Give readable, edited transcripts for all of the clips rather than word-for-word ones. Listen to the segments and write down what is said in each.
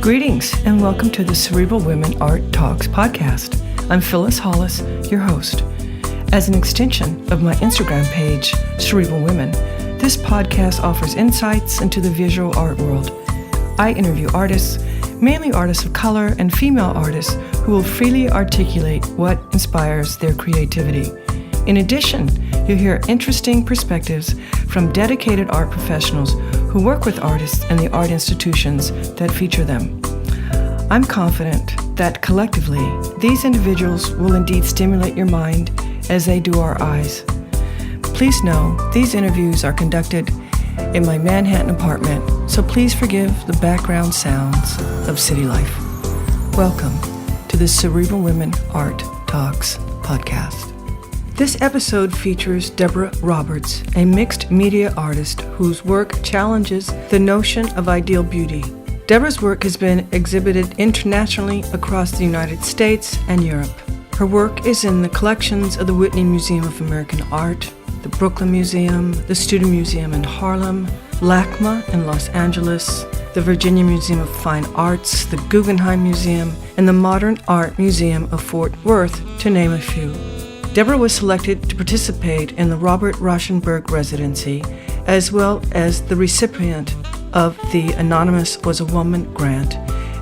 Greetings and welcome to the Cerebral Women Art Talks podcast. I'm Phyllis Hollis, your host. As an extension of my Instagram page, Cerebral Women, this podcast offers insights into the visual art world. I interview artists, mainly artists of color and female artists who will freely articulate what inspires their creativity. In addition, you'll hear interesting perspectives from dedicated art professionals who work with artists and the art institutions that feature them. I'm confident that collectively, these individuals will indeed stimulate your mind as they do our eyes. Please know these interviews are conducted in my Manhattan apartment, so please forgive the background sounds of city life. Welcome to the Cerebral Women Art Talks podcast. This episode features Deborah Roberts, a mixed media artist whose work challenges the notion of ideal beauty. Deborah's work has been exhibited internationally across the United States and Europe. Her work is in the collections of the Whitney Museum of American Art, the Brooklyn Museum, the Studio Museum in Harlem, LACMA in Los Angeles, the Virginia Museum of Fine Arts, the Guggenheim Museum, and the Modern Art Museum of Fort Worth, to name a few. Deborah was selected to participate in the Robert Rauschenberg Residency, as well as the recipient of the Anonymous Was a Woman Grant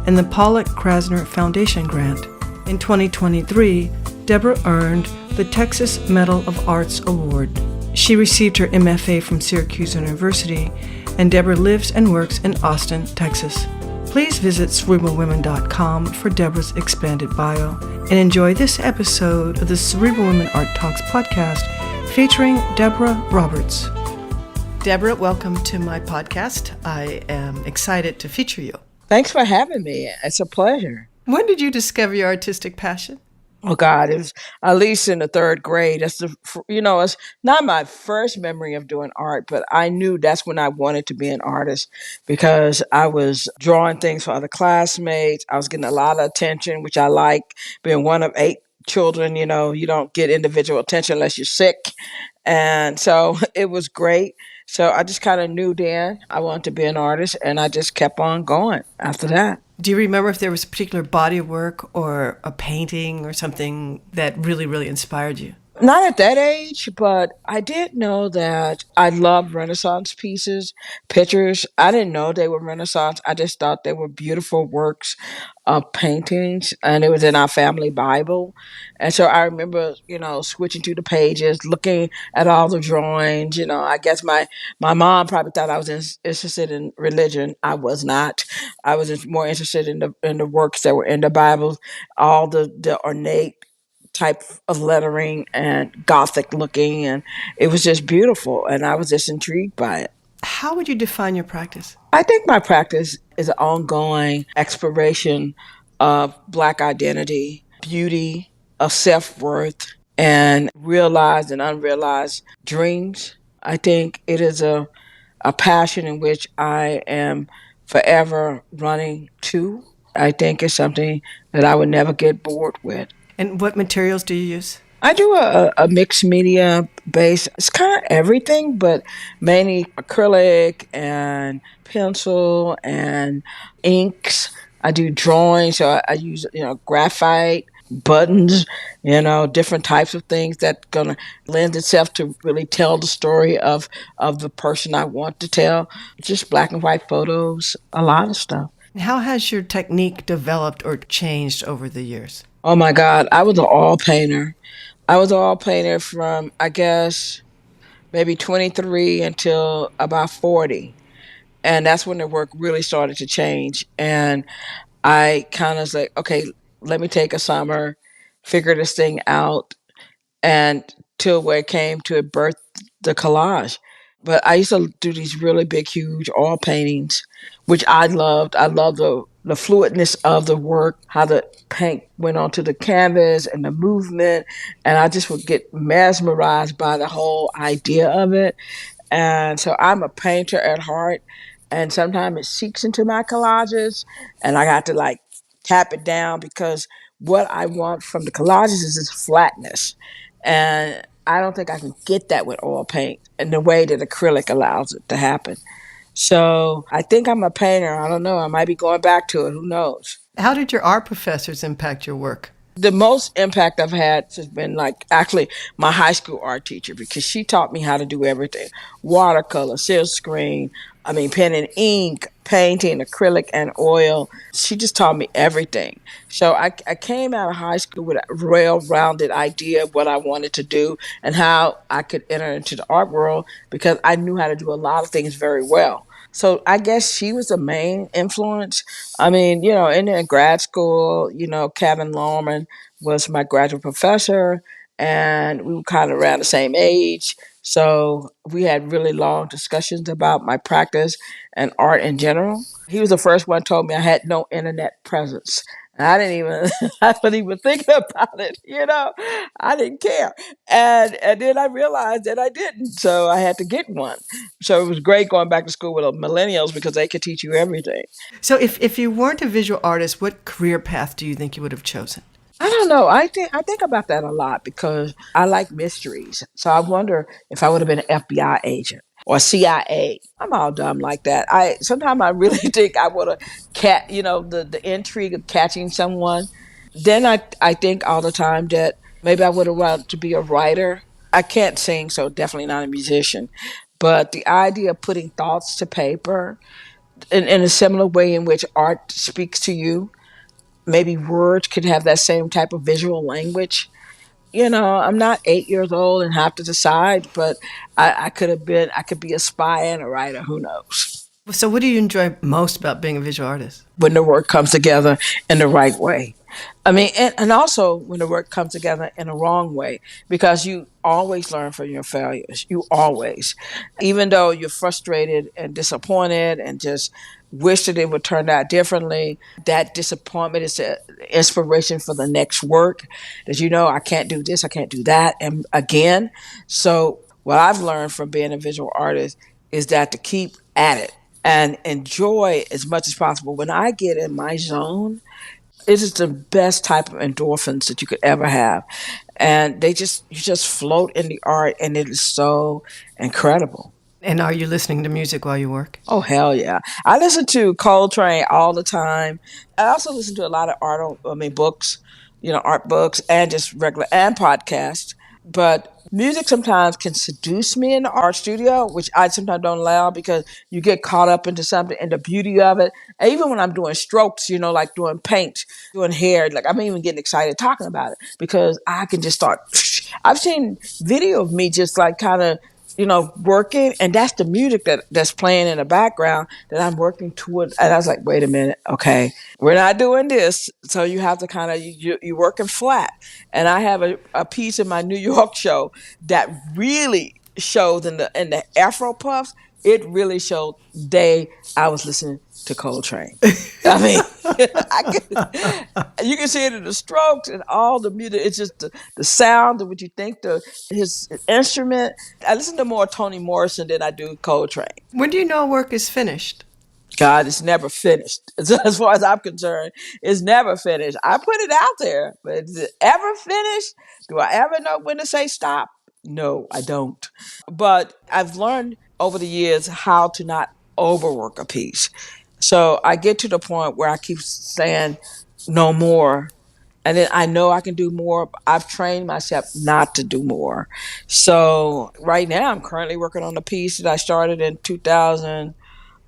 and the Pollock-Krasner Foundation Grant. In 2023, Deborah earned the Texas Medal of Arts Award. She received her MFA from Syracuse University, and Deborah lives and works in Austin, Texas. Please visit cerebralwomen.com for Deborah's expanded bio and enjoy this episode of the Cerebral Women Art Talks podcast featuring Deborah Roberts. Deborah, welcome to my podcast. I am excited to feature you. Thanks for having me. It's a pleasure. When did you discover your artistic passion? Oh God, it was at least in the third grade. It's not my first memory of doing art, but I knew that's when I wanted to be an artist because I was drawing things for other classmates. I was getting a lot of attention, which I like. Being one of 8 children, you don't get individual attention unless you're sick. And so it was great. So I just kind of knew then I wanted to be an artist, and I just kept on going after that. Do you remember if there was a particular body of work or a painting or something that really, really inspired you? Not at that age, but I did know that I loved Renaissance pieces, pictures. I didn't know they were Renaissance. I just thought they were beautiful works of paintings, and it was in our family Bible. And so I remember, switching through the pages, looking at all the drawings. I guess my mom probably thought I was interested in religion. I was not. I was more interested in the works that were in the Bible, all the ornate type of lettering and Gothic looking, and it was just beautiful, and I was just intrigued by it. How would you define your practice? I think my practice is an ongoing exploration of Black identity, beauty, of self-worth, and realized and unrealized dreams. I think it is a passion in which I am forever running to. I think it's something that I would never get bored with. And what materials do you use? I do a mixed media base. It's kind of everything, but mainly acrylic and pencil and inks. I do drawing, so I use graphite, buttons, different types of things that gonna lend itself to really tell the story of the person I want to tell. Just black and white photos, a lot of stuff. How has your technique developed or changed over the years? Oh my God, I was an all painter. I was an all painter from, I guess, maybe 23 until about 40. And that's when the work really started to change. And I kind of was like, okay, let me take a summer, figure this thing out, and till where it came to it birthed the collage. But I used to do these really big, huge oil paintings, which I loved. I loved the fluidness of the work, how the paint went onto the canvas and the movement. And I just would get mesmerized by the whole idea of it. And so I'm a painter at heart. And sometimes it seeps into my collages. And I got to tap it down because what I want from the collages is this flatness. And I don't think I can get that with oil paint in the way that acrylic allows it to happen. So I think I'm a painter. I don't know. I might be going back to it. Who knows? How did your art professors impact your work? The most impact I've had has been like actually my high school art teacher, because she taught me how to do everything: watercolor, silk screen, I mean, pen and ink, painting, acrylic, and oil. She just taught me everything. So I came out of high school with a well rounded idea of what I wanted to do and how I could enter into the art world, because I knew how to do a lot of things very well. So I guess she was the main influence. I mean, in grad school, Kevin Lorman was my graduate professor, and we were kind of around the same age. So we had really long discussions about my practice and art in general. He was the first one who told me I had no internet presence. And I didn't even I wasn't even thinking about it. I didn't care. And then I realized that I didn't. So I had to get one. So it was great going back to school with millennials, because they could teach you everything. So if you weren't a visual artist, what career path do you think you would have chosen? I don't know. I think about that a lot, because I like mysteries. So I wonder if I would have been an FBI agent or CIA. I'm all dumb like that. I sometimes I really think I would have the intrigue of catching someone. Then I think all the time that maybe I would have wanted to be a writer. I can't sing, so definitely not a musician. But the idea of putting thoughts to paper in a similar way in which art speaks to you, maybe words could have that same type of visual language. I'm not 8 years old and have to decide, but I could be a spy and a writer. Who knows? So what do you enjoy most about being a visual artist? When the work comes together in the right way. I mean, and also when the work comes together in a wrong way, because you always learn from your failures. You always, even though you're frustrated and disappointed and just wish that it would turn out differently, that disappointment is the inspiration for the next work. That I can't do this, I can't do that, and again. So what I've learned from being a visual artist is that to keep at it and enjoy as much as possible. When I get in my zone, it is the best type of endorphins that you could ever have. And you just float in the art, and it is so incredible. And are you listening to music while you work? Oh, hell yeah. I listen to Coltrane all the time. I also listen to a lot of books, art books, and just regular and podcasts. But music sometimes can seduce me in the art studio, which I sometimes don't allow, because you get caught up into something and the beauty of it. And even when I'm doing strokes, like doing paint, doing hair, like I'm even getting excited talking about it, because I can just start. I've seen video of me just like kind of working, and that's the music that's playing in the background that I'm working towards. And I was like, wait a minute, okay, we're not doing this. So you have to kind of, you're working flat. And I have a piece in my New York show that really shows in the Afro puffs. It really showed I was listening to Coltrane. I mean, you can see it in the strokes and all the music. It's just the sound of what you think his instrument. I listen to more Toni Morrison than I do Coltrane. When do you know work is finished? God, it's never finished. As far as I'm concerned, it's never finished. I put it out there, but is it ever finished? Do I ever know when to say stop? No, I don't. But I've learned over the years how to not overwork a piece. So I get to the point where I keep saying no more. And then I know I can do more. I've trained myself not to do more. So right now I'm currently working on a piece that I started in 2000.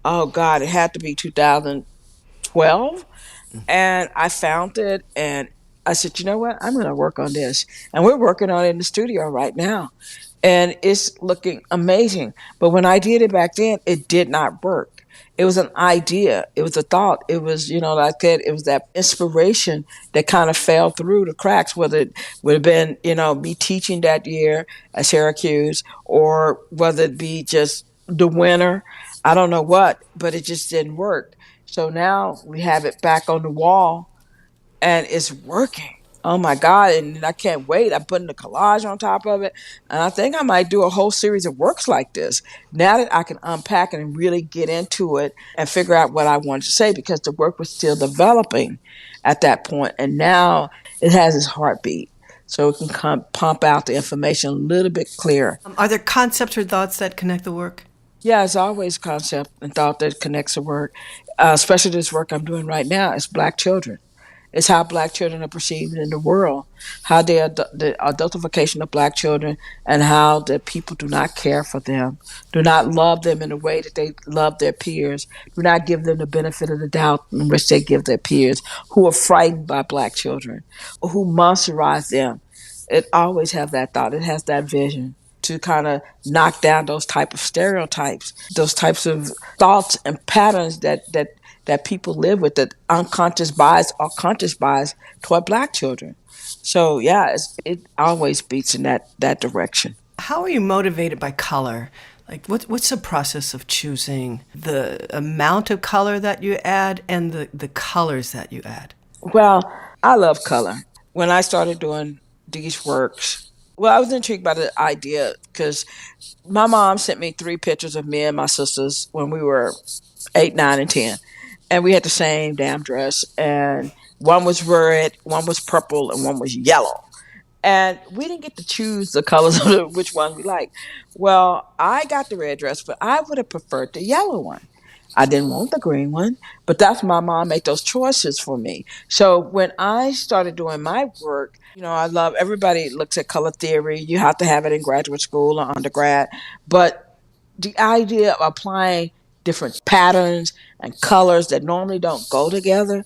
Oh God, it had to be 2012. And I found it, and I said, you know what? I'm going to work on this. And we're working on it in the studio right now. And it's looking amazing. But when I did it back then, it did not work. It was an idea. It was a thought. It was, like I said, it was that inspiration that kind of fell through the cracks, whether it would have been, me teaching that year at Syracuse, or whether it be just the winter. I don't know what, but it just didn't work. So now we have it back on the wall, and it's working. Oh my God. And I can't wait. I'm putting the collage on top of it. And I think I might do a whole series of works like this now that I can unpack it and really get into it and figure out what I wanted to say, because the work was still developing at that point. And now it has its heartbeat. So it can pump out the information a little bit clearer. Are there concepts or thoughts that connect the work? Yeah, it's always a concept and thought that connects the work, especially this work I'm doing right now. It's Black children. It's how Black children are perceived in the world, how the adultification of Black children, and how the people do not care for them, do not love them in the way that they love their peers, do not give them the benefit of the doubt in which they give their peers, who are frightened by Black children, or who monsterize them. It always has that thought. It has that vision to kind of knock down those type of stereotypes, those types of thoughts and patterns that people live with, that unconscious bias or conscious bias toward Black children. So yeah, it always beats in that direction. How are you motivated by color? Like, what's the process of choosing the amount of color that you add and the colors that you add? Well, I love color. When I started doing these works, well, I was intrigued by the idea because my mom sent me 3 pictures of me and my sisters when we were 8, 9, and 10. And we had the same damn dress. And one was red, one was purple, and one was yellow. And we didn't get to choose the colors of which one we like. Well, I got the red dress, but I would have preferred the yellow one. I didn't want the green one, but that's my mom made those choices for me. So when I started doing my work, I love everybody looks at color theory. You have to have it in graduate school or undergrad, but the idea of applying different patterns and colors that normally don't go together,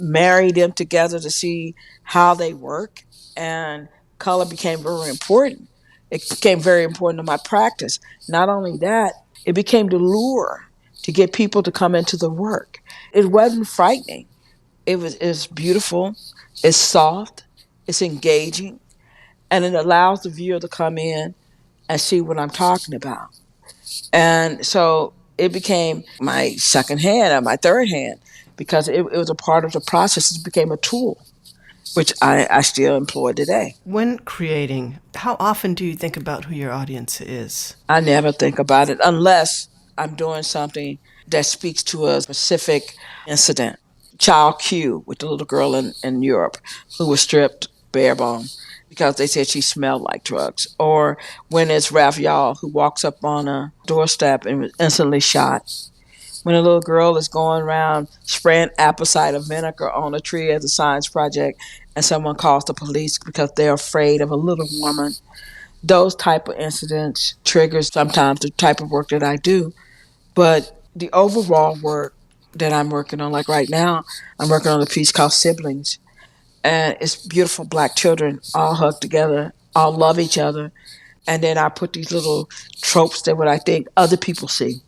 marry them together to see how they work, and color became very important. It became very important to my practice. Not only that, it became the lure to get people to come into the work. It wasn't frightening. It's beautiful, it's soft, it's engaging, and it allows the viewer to come in and see what I'm talking about. And so it became my second hand or my third hand because it was a part of the process. It became a tool, which I still employ today. When creating, how often do you think about who your audience is? I never think about it unless I'm doing something that speaks to a specific incident. Child Q with the little girl in Europe who was stripped bare bone because they said she smelled like drugs. Or when it's Raphael who walks up on a doorstep and was instantly shot. When a little girl is going around spraying apple cider vinegar on a tree as a science project and someone calls the police because they're afraid of a little woman. Those type of incidents triggers sometimes the type of work that I do. But the overall work that I'm working on, like right now, I'm working on a piece called Siblings. And it's beautiful Black children all hugged together, all love each other. And then I put these little tropes that what I think other people see,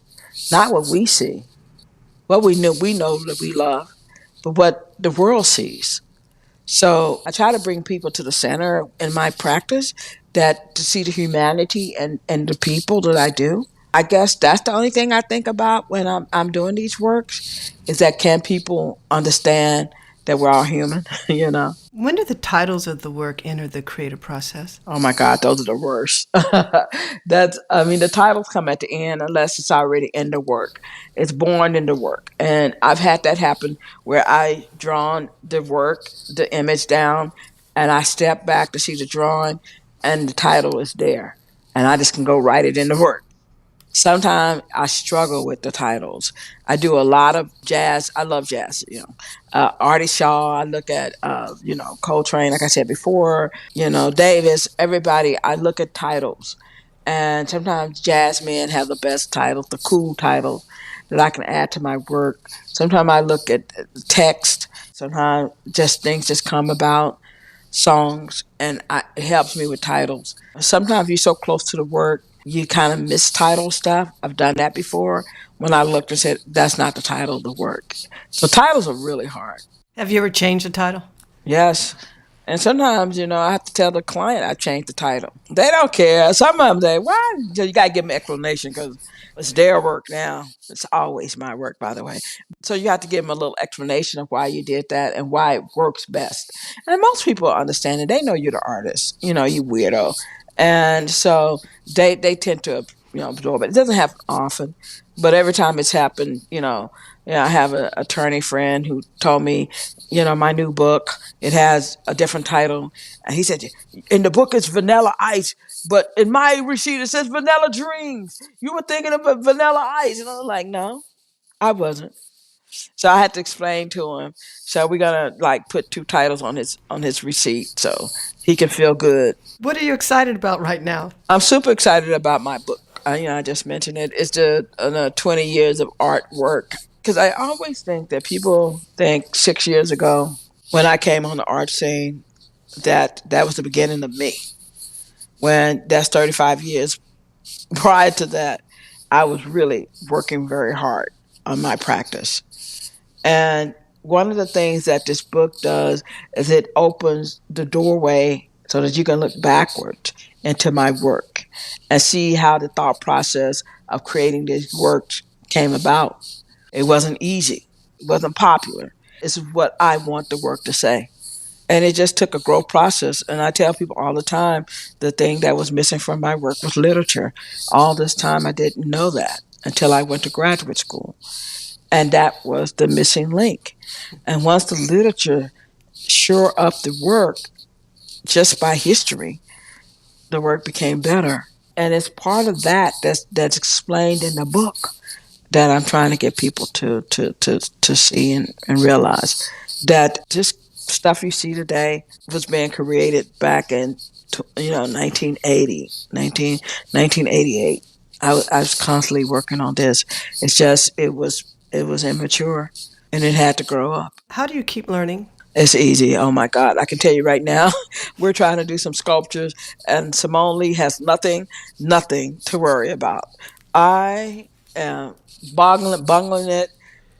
not what we see. What we know that we love, but what the world sees. So I try to bring people to the center in my practice that to see the humanity and the people that I do. I guess that's the only thing I think about when I'm doing these works is that can people understand that we're all human, When do the titles of the work enter the creative process? Oh my God, those are the worst. The titles come at the end unless it's already in the work. It's born in the work. And I've had that happen where I drawn the work, the image down, and I step back to see the drawing and the title is there. And I just can go write it in the work. Sometimes I struggle with the titles. I do a lot of jazz. I love jazz. Artie Shaw. I look at Coltrane, like I said before. Davis. Everybody. I look at titles, and sometimes jazz men have the best titles, the cool titles that I can add to my work. Sometimes I look at text. Sometimes just things just come about songs, and it helps me with titles. Sometimes you're so close to the work, you kind of mistitle stuff. I've done that before when I looked and said, that's not the title of the work. So titles are really hard. Have you ever changed the title? Yes. And sometimes, I have to tell the client I changed the title. They don't care. Some of them say, why? You got to give them an explanation because it's their work now. It's always my work, by the way. So you have to give them a little explanation of why you did that and why it works best. And most people understand it. They know you're the artist, you weirdo. And so they tend to absorb it. It doesn't happen often, but every time it's happened, I have an attorney friend who told me, my new book, it has a different title. And he said, in the book it's Vanilla Ice, but in my receipt it says Vanilla Dreams. You were thinking of Vanilla Ice. And I was like, no, I wasn't. So I had to explain to him. So we're gonna put two titles on his receipt so he can feel good. What are you excited about right now? I'm super excited about my book. I just mentioned it. It's the 20 years of artwork. Because I always think that people think 6 years ago when I came on the art scene that was the beginning of me. When that's 35 years prior to that, I was really working very hard on my practice. And one of the things that this book does is it opens the doorway so that you can look backward into my work and see how the thought process of creating these works came about. It wasn't easy. It wasn't popular. This is what I want the work to say. And it just took a growth process. And I tell people all the time, the thing that was missing from my work was literature. All this time I didn't know that until I went to graduate school. And that was the missing link. And once the literature shore up the work just by history, the work became better. And it's part of that's explained in the book that I'm trying to get people to see and realize that this stuff you see today was being created back in 1980, 1988. I was constantly working on this. It's just it was immature and it had to grow up. How do you keep learning? It's easy. Oh my God. I can tell you right now, we're trying to do some sculptures and Simone Lee has nothing to worry about. I am bungling it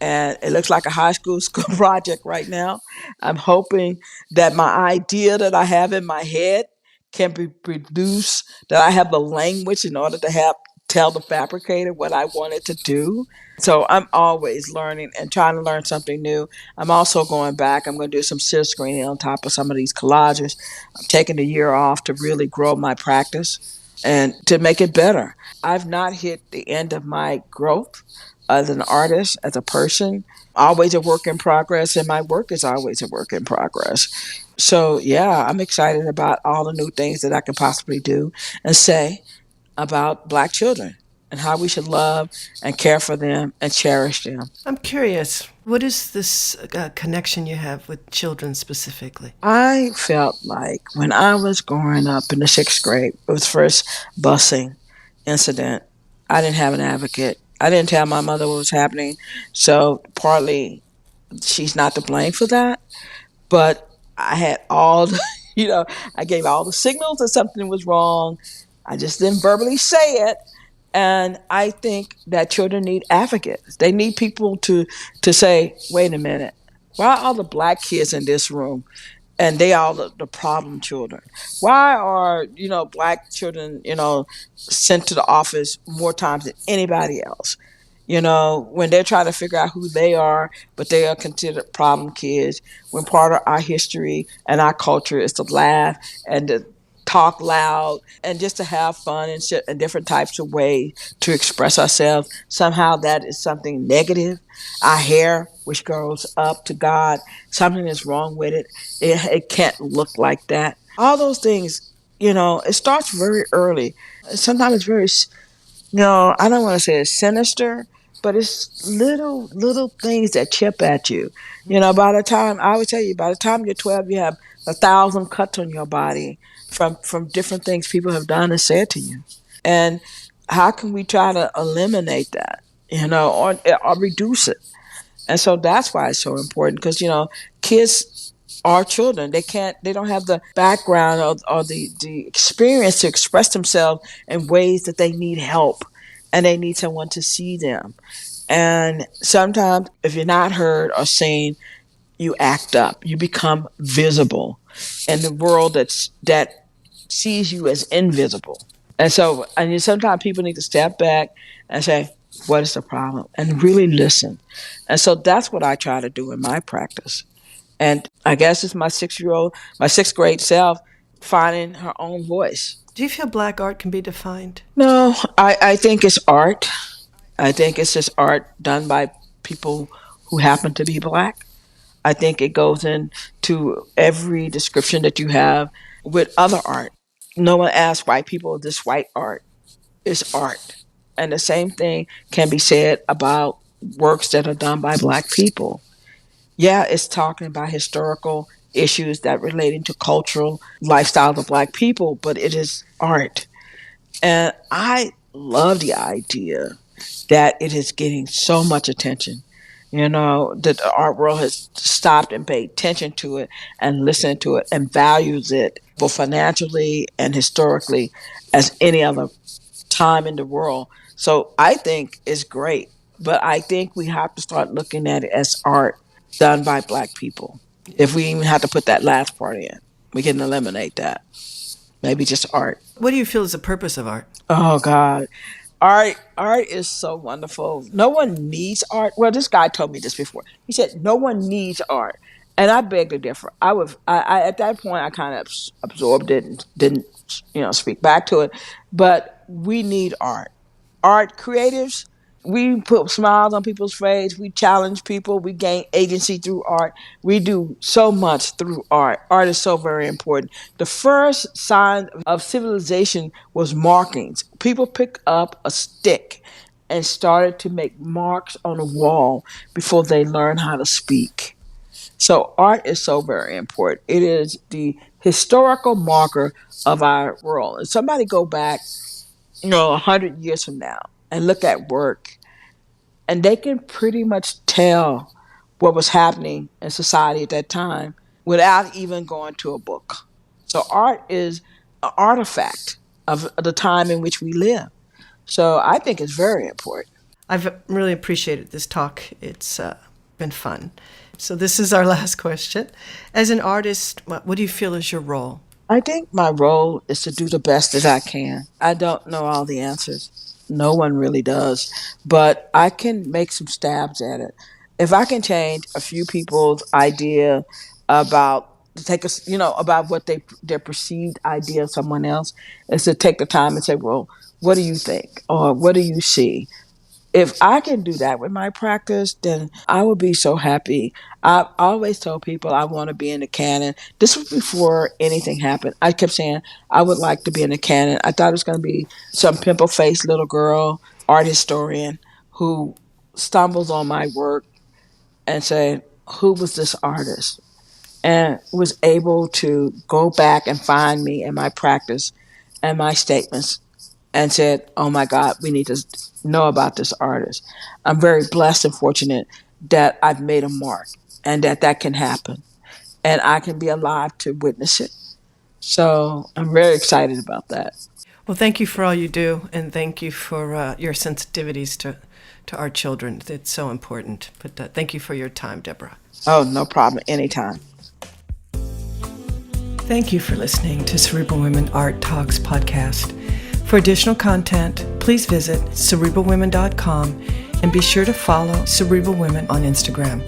and it looks like a high school project right now. I'm hoping that my idea that I have in my head can be produced, that I have the language in order to tell the fabricator what I wanted to do. So I'm always learning and trying to learn something new. I'm also going back. I'm going to do some silk screening on top of some of these collages. I'm taking a year off to really grow my practice and to make it better. I've not hit the end of my growth as an artist, as a person. Always a work in progress, and my work is always a work in progress. So, yeah, I'm excited about all the new things that I can possibly do and say about Black children and how we should love and care for them and cherish them. I'm curious, what is this connection you have with children specifically? I felt like when I was growing up in the sixth grade, it was first busing incident. I didn't have an advocate. I didn't tell my mother what was happening. So partly she's not to blame for that. But I had all the, I gave all the signals that something was wrong. I just didn't verbally say it. And I think that children need advocates. They need people to say, wait a minute, why are all the Black kids in this room and they are the problem children? Why are, Black children, sent to the office more times than anybody else? When they're trying to figure out who they are, but they are considered problem kids, when part of our history and our culture is to laugh and to talk loud and just to have fun and different types of ways to express ourselves. Somehow that is something negative. Our hair, which goes up to God, something is wrong with it. It can't look like that. All those things, it starts very early. Sometimes it's very, I don't want to say it's sinister, but it's little things that chip at you. By the time, I would tell you, by the time you're 12, you have 1,000 cuts on your body from different things people have done and said to you. And how can we try to eliminate that, or reduce it? And so that's why it's so important because, kids are children. They don't have the background or the experience to express themselves in ways that they need help and they need someone to see them. And sometimes if you're not heard or seen, you act up. You become visible in the world that sees you as invisible. And so, sometimes people need to step back and say, what is the problem? And really listen. And so that's what I try to do in my practice. And I guess it's my sixth grade self finding her own voice. Do you feel Black art can be defined? No, I think it's art. I think it's just art done by people who happen to be Black. I think it goes into every description that you have with other art. No one asks white people, this white art is art. And the same thing can be said about works that are done by Black people. Yeah, it's talking about historical issues that relating to cultural lifestyles of Black people, but it is art. And I love the idea that it is getting so much attention. That the art world has stopped and paid attention to it and listened to it and values it both financially and historically as any other time in the world. So I think it's great, but I think we have to start looking at it as art done by Black people. If we even have to put that last part in, we can eliminate that. Maybe just art. What do you feel is the purpose of art? Oh God. Art is so wonderful. No one needs art. Well, this guy told me this before. He said no one needs art. And I beg to differ. I at that point I kind of absorbed it and didn't speak back to it. But we need art. Art creatives, we put smiles on people's face. We challenge people. We gain agency through art. We do so much through art. Art is so very important. The first sign of civilization was markings. People picked up a stick and started to make marks on a wall before they learned how to speak. So art is so very important. It is the historical marker of our world. And somebody go back, 100 years from now and look at work, and they can pretty much tell what was happening in society at that time without even going to a book. So art is an artifact of the time in which we live. So I think it's very important. I've really appreciated this talk. It's been fun. So this is our last question. As an artist, what do you feel is your role? I think my role is to do the best that I can. I don't know all the answers. No one really does. But I can make some stabs at it. If I can change a few people's idea about about what their perceived idea of someone else, is to take the time and say, well, what do you think? Or what do you see? If I can do that with my practice, then I would be so happy. I've always told people I want to be in the canon. This was before anything happened. I kept saying I would like to be in the canon. I thought it was going to be some pimple-faced little girl, art historian, who stumbles on my work and say, who was this artist? And was able to go back and find me in my practice and my statements and said, oh my God, we need to know about this artist. I'm very blessed and fortunate that I've made a mark and that can happen. And I can be alive to witness it. So I'm very excited about that. Well, thank you for all you do, and thank you for your sensitivities to our children. It's so important. But thank you for your time, Deborah. Oh, no problem. Anytime. Thank you for listening to Cerebral Women Art Talks podcast. For additional content, please visit cerebralwomen.com and be sure to follow Cerebral Women on Instagram.